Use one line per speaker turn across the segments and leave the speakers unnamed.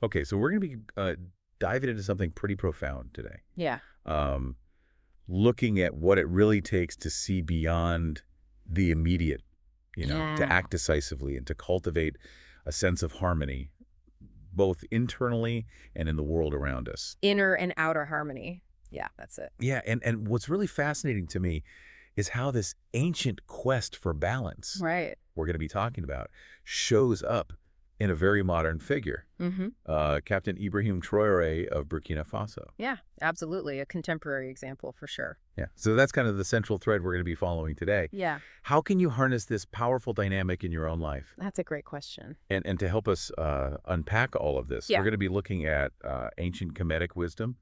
Okay, so we're going to be diving into something pretty profound today.
Yeah.
Um, Looking at what it really takes to see beyond the immediate, to
Yeah.
act decisively and to cultivate a sense of harmony, both internally and in the world around us.
Inner and outer harmony. Yeah, that's it.
Yeah, and what's really fascinating to me is how this ancient quest for balance
Right.
we're going to be talking about shows up in a very modern figure,
Mm-hmm.
Captain Ibrahim Traore of Burkina Faso.
Yeah, absolutely. A contemporary example for sure.
Yeah, so that's kind of the central thread we're going to be following today.
Yeah,
How can you harness this powerful dynamic in your own life?
that's a great question.
And to help us unpack all of this, we're
Yeah,
going to be looking at ancient Kemetic wisdom,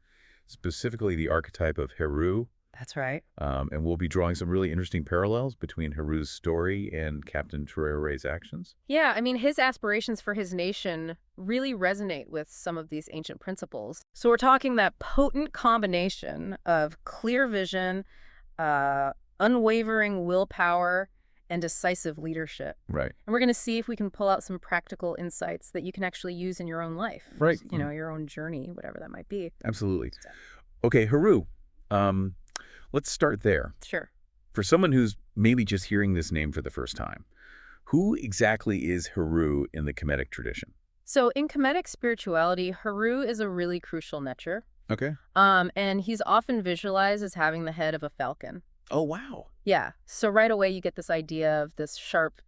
specifically the archetype of Heru.
that's right.
And we'll be drawing some really interesting parallels between Heru's story and Captain Traore's actions.
Yeah, I mean, his aspirations for his nation really resonate with some of these ancient principles. So we're talking that potent combination of clear vision, unwavering willpower, and decisive leadership.
Right.
And we're going to see if we can pull out some practical insights that you can actually use in your own life.
Right.
Your own journey, whatever that might be.
Absolutely.
So,
Okay, Heru. Let's start there.
sure.
For someone who's maybe just hearing this name for the first time, who exactly is Heru in the Kemetic tradition?
So in Kemetic spirituality, Heru is a really crucial Netjer.
Okay.
And he's often visualized as having the head of a falcon.
Oh, wow.
Yeah. So right away you get this idea of this sharp,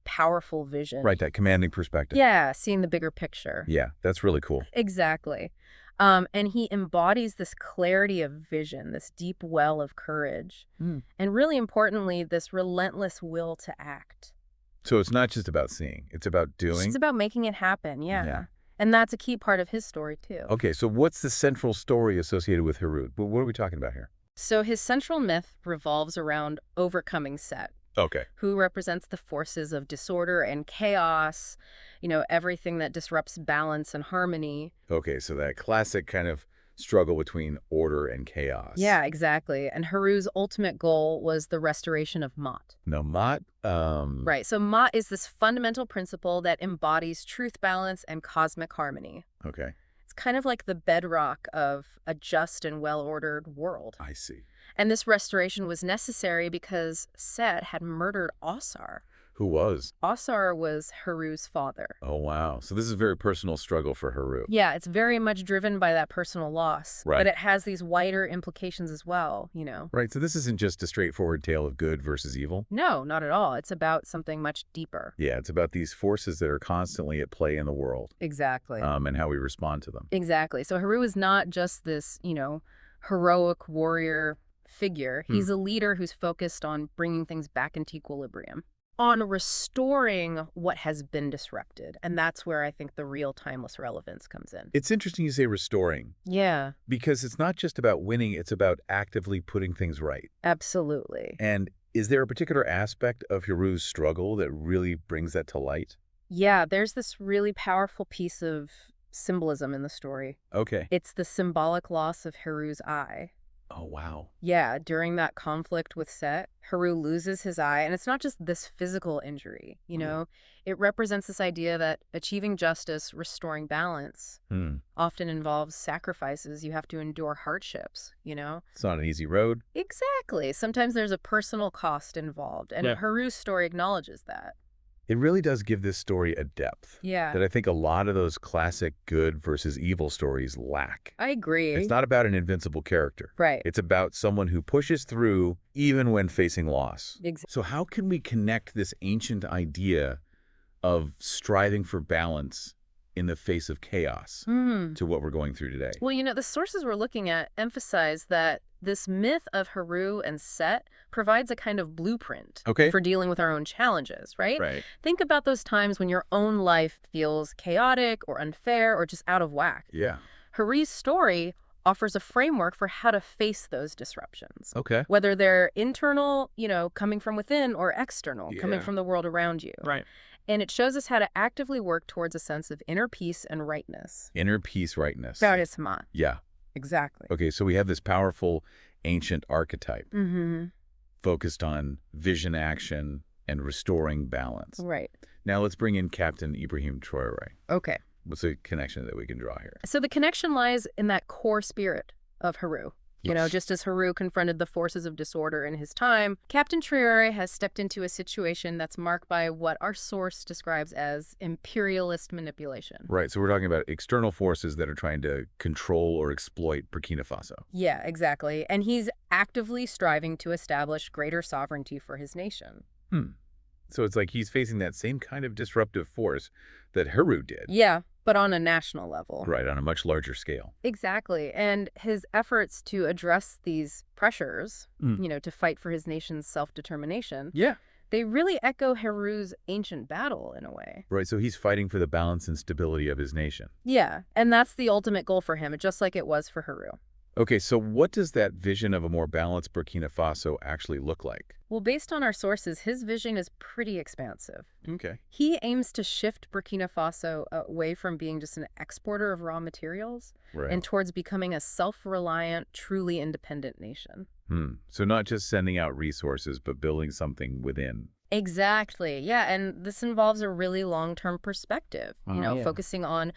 powerful vision.
Right, that commanding perspective.
Yeah, seeing the bigger picture.
Yeah, that's really cool.
Exactly. And he embodies this clarity of vision, this deep well of courage, and really importantly, this relentless will to act.
So it's not just about seeing, it's about doing.
It's about making it happen, yeah.
Yeah.
And that's a key part of his story, too.
Okay, so what's the central story associated with Heru? What are we talking about here?
So his central myth revolves around overcoming Set,
Okay.
who represents the forces of disorder and chaos, everything that disrupts balance and harmony.
Okay, so that classic kind of struggle between order and chaos.
Yeah, exactly. And Heru's ultimate goal was the restoration of Ma'at.
Now, Mott,
Right. So Ma'at is this fundamental principle that embodies truth balance and cosmic harmony.
okay,
It's kind of like the bedrock of a just and well-ordered world.
I see.
And this restoration was necessary because Set had murdered Osar.
Who was?
Osar was Heru's father.
Oh, wow. So this is a very personal struggle for Heru.
Yeah, it's very much driven by that personal loss.
Right.
But it has these wider implications as well,
Right, so this isn't just a straightforward tale of good versus evil.
No, not at all. It's about something much deeper.
Yeah, it's about these forces that are constantly at play in the world,
Exactly.
and how we respond to them.
Exactly. So Heru is not just this, heroic warrior figure. He's a leader who's focused on bringing things back into equilibrium, on restoring what has been disrupted. And that's where I think the real timeless relevance comes in.
It's interesting you say restoring,
Yeah,
because it's not just about winning, it's about actively putting things right.
absolutely.
And is there a particular aspect of Heru's struggle that really brings that to light?
Yeah, there's this really powerful piece of symbolism in the story.
Okay.
It's the symbolic loss of Heru's eye.
Oh, wow.
Yeah, during that conflict with Set, Heru loses his eye, and it's not just this physical injury, It represents this idea that achieving justice, restoring balance, often involves sacrifices. You have to endure hardships,
It's not an easy road.
Exactly. Sometimes there's a personal cost involved, and
Yeah.
Heru's story acknowledges that.
It really does give this story a depth
Yeah,
that I think a lot of those classic good versus evil stories lack.
I agree.
It's not about an invincible character.
Right.
It's about someone who pushes through even when facing loss.
Exactly.
So how can we connect this ancient idea of striving for balance in the face of chaos to what we're going through today?
Well, the sources we're looking at emphasize that this myth of Heru and Set provides a kind of blueprint
Okay.
for dealing with our own challenges, right?
Right.
Think about those times when your own life feels chaotic or unfair or just out of whack.
Yeah.
Heru's story offers a framework for how to face those disruptions,
Okay.
whether they're internal, coming from within, or external, coming
Yeah.
from the world around you.
Right.
And it shows us how to actively work towards a sense of inner peace and rightness.
Inner peace, rightness.
Samadhi.
Yeah.
Exactly.
Okay, so we have this powerful ancient archetype
Mm-hmm.
focused on vision, action, and restoring balance.
Right.
Now let's bring in Captain Ibrahim Traore.
Okay.
What's the connection that we can draw here?
So the connection lies in that core spirit of Heru. You know, just as Heru confronted the forces of disorder in his time, Captain Traore has stepped into a situation that's marked by what our source describes as imperialist manipulation.
Right, so we're talking about external forces that are trying to control or exploit Burkina Faso.
Yeah, exactly. And he's actively striving to establish greater sovereignty for his nation.
So it's like he's facing that same kind of disruptive force that Heru did.
Yeah, but on a national level.
Right, on a much larger scale.
Exactly. And his efforts to address these pressures, you know, to fight for his nation's self-determination,
Yeah.
they really echo Heru's ancient battle in a way.
Right, so he's fighting for the balance and stability of his nation.
Yeah, and that's the ultimate goal for him, just like it was for Heru.
Okay, so what does that vision of a more balanced Burkina Faso actually look like?
Well, based on our sources, his vision is pretty expansive.
Okay.
He aims to shift Burkina Faso away from being just an exporter of raw materials and towards becoming a self-reliant, truly independent nation.
So not just sending out resources, but building something within.
Exactly. Yeah, and this involves a really long-term perspective, you know, focusing on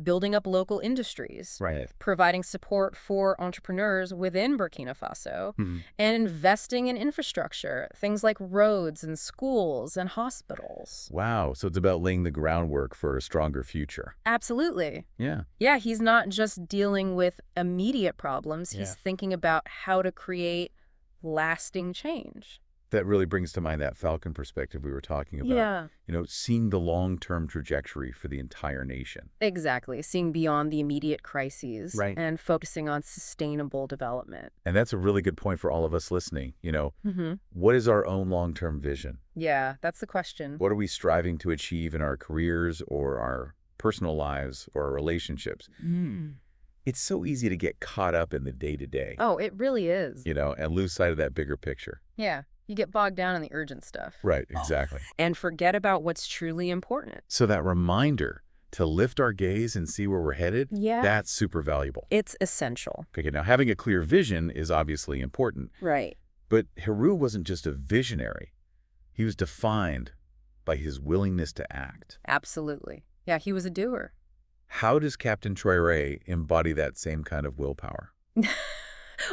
building up local industries, providing support for entrepreneurs within Burkina Faso, and investing in infrastructure, things like roads and schools and hospitals.
Wow, so it's about laying the groundwork for a stronger future.
Absolutely.
Yeah.
Yeah, he's not just dealing with immediate problems. He's thinking about how to create lasting change.
That really brings to mind that Falcon perspective we were talking about.
Yeah.
You know, seeing the long-term trajectory for the entire nation.
Exactly. Seeing beyond the immediate crises and focusing on sustainable development.
And that's a really good point for all of us listening. You know, what is our own long-term vision?
Yeah, that's the question.
What are we striving to achieve in our careers or our personal lives or our relationships? It's so easy to get caught up in the day-to-day.
Oh, it really is.
You know, and lose sight of that bigger picture.
Yeah. You get bogged down in the urgent stuff.
Right, exactly.
And forget about what's truly important.
So that reminder to lift our gaze and see where we're headed, that's super valuable.
It's essential.
Okay, now having a clear vision is obviously important.
Right.
But Heru wasn't just a visionary. He was defined by his willingness to act.
Absolutely. Yeah, he was a doer.
How does Captain Traore embody that same kind of willpower?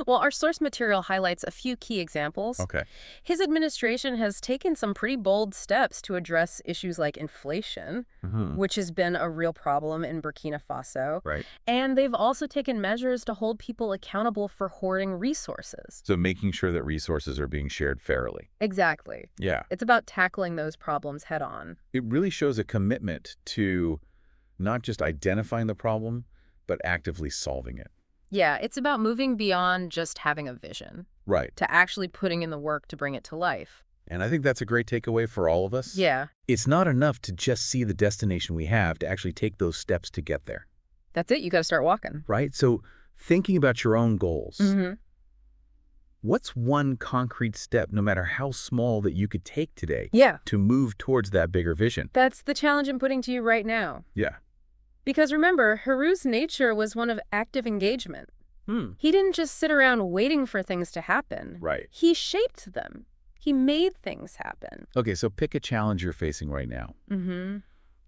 Well, our source material highlights a few key examples.
Okay.
His administration has taken some pretty bold steps to address issues like inflation, which has been a real problem in Burkina Faso.
Right.
And they've also taken measures to hold people accountable for hoarding resources.
So making sure that resources are being shared fairly.
Exactly.
Yeah.
It's about tackling those problems head on.
It really shows a commitment to not just identifying the problem, but actively solving it.
Yeah, it's about moving beyond just having a vision.
Right.
To actually putting in the work to bring it to life.
And I think that's a great takeaway for all of us.
Yeah.
It's not enough to just see the destination we have to actually take those steps to get there.
That's it. You got to start walking.
Right? So thinking about your own goals, what's one concrete step, no matter how small, that you could take today to move towards that bigger vision?
That's the challenge I'm putting to you right now.
Yeah.
Because remember, Heru's nature was one of active engagement. He didn't just sit around waiting for things to happen.
Right.
He shaped them. He made things happen.
Okay, so pick a challenge you're facing right now.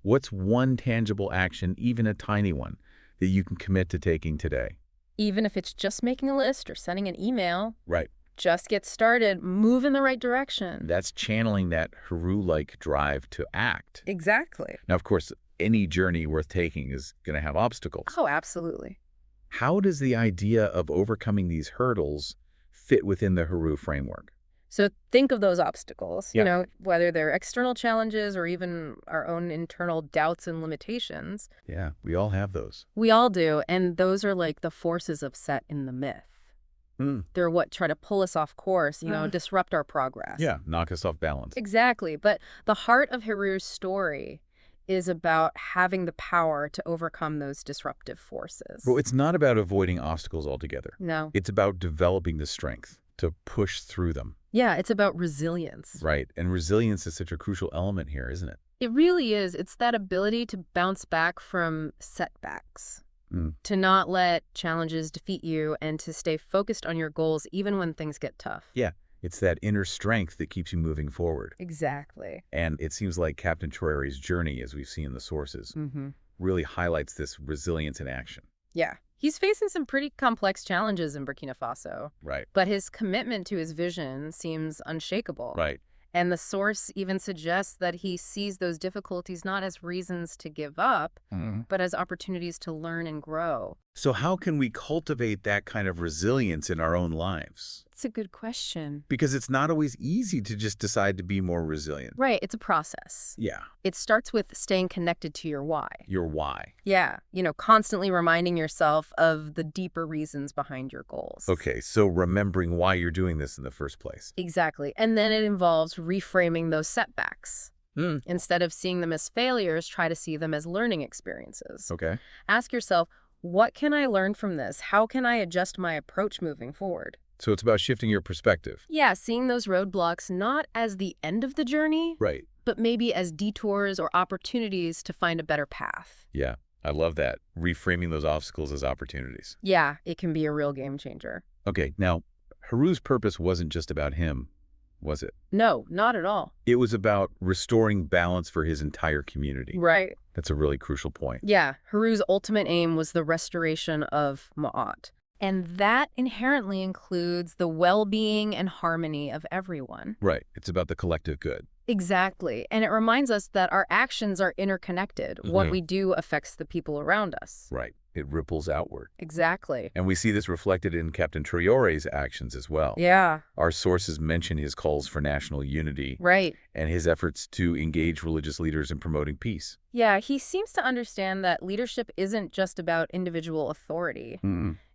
What's one tangible action, even a tiny one, that you can commit to taking today?
Even if it's just making a list or sending an email.
Right.
Just get started. Move in the right direction.
That's channeling that Heru-like drive to act.
Exactly.
Now, of course, any journey worth taking is going to have obstacles.
Oh, absolutely.
How does the idea of overcoming these hurdles fit within the Heru framework?
So think of those obstacles, you know, whether they're external challenges or even our own internal doubts and limitations.
Yeah, we all have those.
We all do. And those are like the forces of set in the myth. They're what try to pull us off course, you know, disrupt our progress.
Yeah, knock us off balance.
Exactly. But the heart of Heru's story is about having the power to overcome those disruptive forces.
Well, it's not about avoiding obstacles altogether.
No.
It's about developing the strength to push through them.
Yeah, it's about resilience.
Right. And resilience is such a crucial element here, isn't it?
It really is. It's that ability to bounce back from setbacks, to not let challenges defeat you, and to stay focused on your goals even when things get tough.
Yeah. It's that inner strength that keeps you moving forward.
Exactly.
And it seems like Captain Traore's journey, as we've seen in the sources, really highlights this resilience in action.
Yeah. He's facing some pretty complex challenges in Burkina Faso.
Right.
But his commitment to his vision seems unshakable.
Right.
And the source even suggests that he sees those difficulties not as reasons to give up, but as opportunities to learn and grow.
So how can we cultivate that kind of resilience in our own lives?
It's a good question.
Because it's not always easy to just decide to be more resilient.
Right. It's a process.
Yeah.
It starts with staying connected to your why.
Your why.
Yeah. Constantly reminding yourself of the deeper reasons behind your goals.
Okay, so remembering why you're doing this in the first place.
Exactly. And then it involves reframing those setbacks. Instead of seeing them as failures, try to see them as learning experiences.
Okay.
Ask yourself, what can I learn from this? How can I adjust my approach moving forward?
So it's about shifting your perspective.
Yeah, seeing those roadblocks not as the end of the journey,
Right.
but maybe as detours or opportunities to find a better path.
Yeah, I love that. Reframing those obstacles as opportunities.
Yeah, it can be a real game changer.
Okay, now, Heru's purpose wasn't just about him, was it?
No, not at all.
It was about restoring balance for his entire community.
Right.
That's a really crucial point.
Yeah, Heru's ultimate aim was the restoration of Ma'at. And that inherently includes the well-being and harmony of everyone.
Right. It's about the collective good.
Exactly. And it reminds us that our actions are interconnected. What we do affects the people around us.
Right. It ripples outward.
Exactly.
And we see this reflected in Captain Traore's actions as well.
Yeah.
Our sources mention his calls for national unity.
Right.
And his efforts to engage religious leaders in promoting peace.
Yeah, he seems to understand that leadership isn't just about individual authority.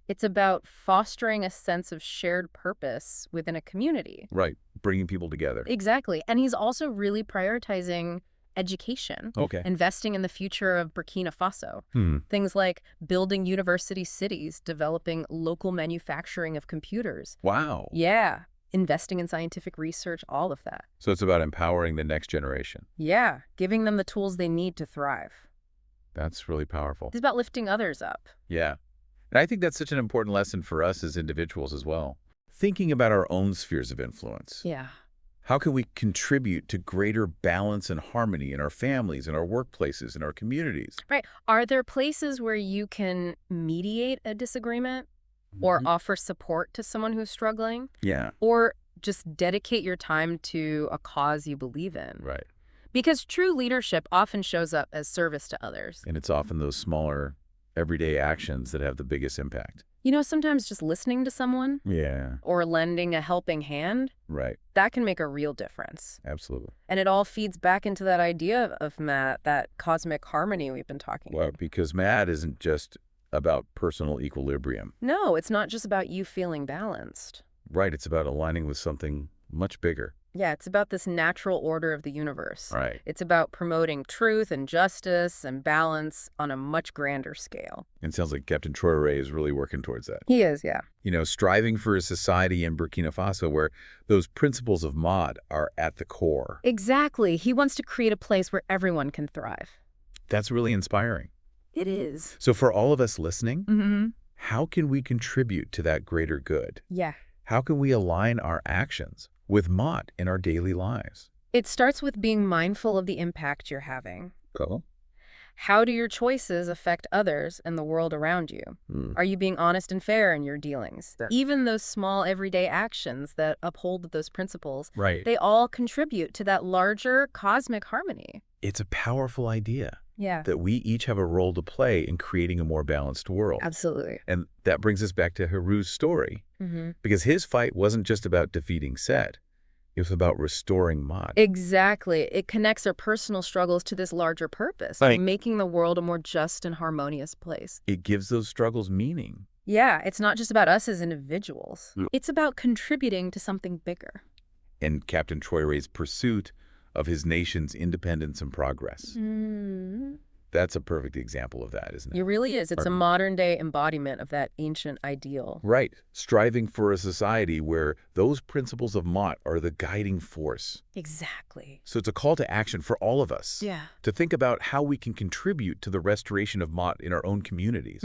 It's about fostering a sense of shared purpose within a community.
Right. Bringing people together.
Exactly. And he's also really prioritizing education.
Okay.
Investing in the future of Burkina Faso. Things like building university cities, developing local manufacturing of computers.
Wow.
Yeah. Investing in scientific research, all of that.
So it's about empowering the next generation.
Yeah. Giving them the tools they need to thrive.
That's really powerful.
It's about lifting others up.
Yeah. And I think that's such an important lesson for us as individuals as well. Thinking about our own spheres of influence.
Yeah.
How can we contribute to greater balance and harmony in our families, in our workplaces, in our communities?
Right. Are there places where you can mediate a disagreement or offer support to someone who's struggling?
Yeah.
Or just dedicate your time to a cause you believe in?
Right.
Because true leadership often shows up as service to others.
And it's often those smaller, everyday actions that have the biggest impact.
Sometimes just listening to someone or lending a helping hand, that can make a real difference.
Absolutely.
And it all feeds back into that idea of Matt, that cosmic harmony we've been talking about.
Because Matt isn't just about personal equilibrium.
No, it's not just about you feeling balanced.
Right, it's about aligning with something much bigger.
Yeah, it's about this natural order of the universe.
Right.
It's about promoting truth and justice and balance on a much grander scale.
It sounds like Captain Traore is really working towards that.
He is, yeah.
Striving for a society in Burkina Faso where those principles of Maat are at the core.
Exactly. He wants to create a place where everyone can thrive.
That's really inspiring.
It is.
So for all of us listening, how can we contribute to that greater good?
Yeah.
How can we align our actions with Maat in our daily lives?
It starts with being mindful of the impact you're having.
Cool.
How do your choices affect others and the world around you? Are you being honest and fair in your dealings? Even those small everyday actions that uphold those principles, they all contribute to that larger cosmic harmony.
It's a powerful idea.
Yeah.
That we each have a role to play in creating a more balanced world.
Absolutely.
And that brings us back to Heru's story. Because his fight wasn't just about defeating Set. It was about restoring Maat.
Exactly. It connects our personal struggles to this larger purpose, making the world a more just and harmonious place.
It gives those struggles meaning.
Yeah, it's not just about us as individuals. It's about contributing to something bigger.
And Captain Traore's pursuit of his nation's independence and progress. That's a perfect example of that, isn't it?
It really is. It's a modern-day embodiment of that ancient ideal.
Right. Striving for a society where those principles of Maat are the guiding force.
Exactly.
So it's a call to action for all of us.
Yeah.
To think about how we can contribute to the restoration of Maat in our own communities.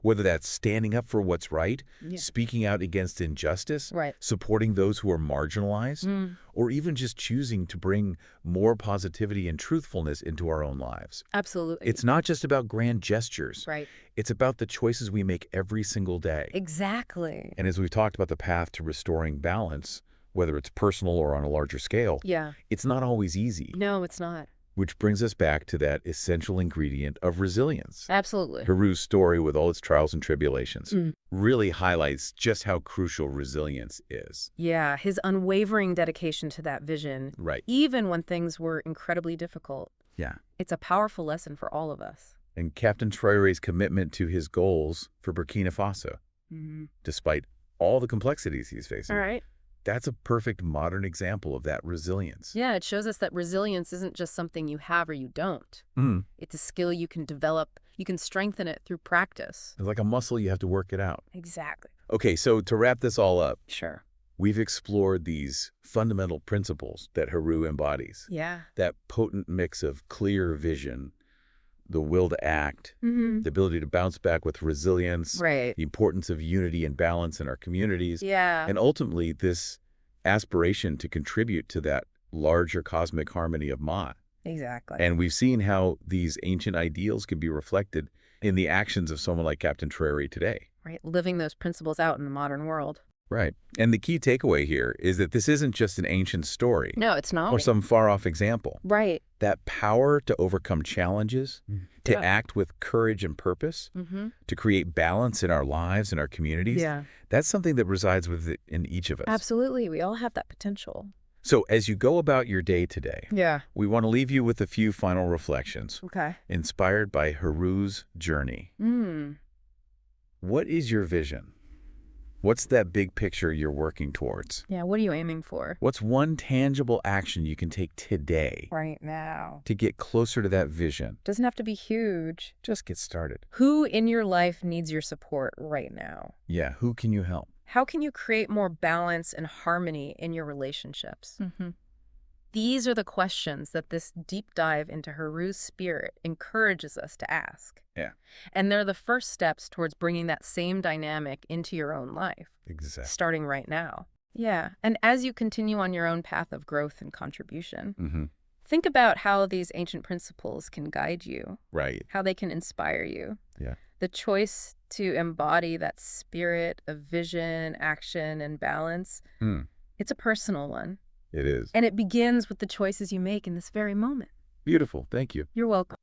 Whether that's standing up for what's right, speaking out against injustice, supporting those who are marginalized, or even just choosing to bring more positivity and truthfulness into our own lives.
Absolutely. Absolutely.
It's not just about grand gestures.
Right.
It's about the choices we make every single day.
Exactly.
And as we've talked about the path to restoring balance, whether it's personal or on a larger scale,
Yeah.
it's not always easy.
No, it's not.
Which brings us back to that essential ingredient of resilience.
Absolutely.
Heru's story, with all its trials and tribulations, really highlights just how crucial resilience is.
Yeah, his unwavering dedication to that vision,
Right.
even when things were incredibly difficult.
Yeah.
It's a powerful lesson for all of us.
And Captain Traore's commitment to his goals for Burkina Faso, despite all the complexities he's facing.
All right.
That's a perfect modern example of that resilience.
Yeah, it shows us that resilience isn't just something you have or you don't. It's a skill you can develop. You can strengthen it through practice.
It's like a muscle, you have to work it out.
Exactly.
Okay, so to wrap this all up,
Sure.
we've explored these fundamental principles that Heru embodies.
Yeah.
That potent mix of clear vision, the will to act, the ability to bounce back with resilience,
Right.
the importance of unity and balance in our communities,
Yeah.
and ultimately this aspiration to contribute to that larger cosmic harmony of Ma.
Exactly.
And we've seen how these ancient ideals can be reflected in the actions of someone like Captain Traore today.
Right. Living those principles out in the modern world.
Right. And the key takeaway here is that this isn't just an ancient story.
No, it's not.
Or some far-off example.
Right.
That power to overcome challenges, to act with courage and purpose, to create balance in our lives and our communities, that's something that resides within each of us.
Absolutely. We all have that potential.
So as you go about your day today, we want to leave you with a few final reflections, inspired by Heru's journey. What is your vision? What's that big picture you're working towards?
Yeah, what are you aiming for?
What's one tangible action you can take today
Right now.
to get closer to that vision?
Doesn't have to be huge.
Just get started.
Who in your life needs your support right now?
Yeah, who can you help?
How can you create more balance and harmony in your relationships? These are the questions that this deep dive into Heru's spirit encourages us to ask.
Yeah.
And they're the first steps towards bringing that same dynamic into your own life.
Exactly.
Starting right now. Yeah. And as you continue on your own path of growth and contribution, think about how these ancient principles can guide you.
Right.
How they can inspire you.
Yeah.
The choice to embody that spirit of vision, action, and balance, it's a personal one.
It is.
And it begins with the choices you make in this very moment.
Beautiful. Thank you.
You're welcome.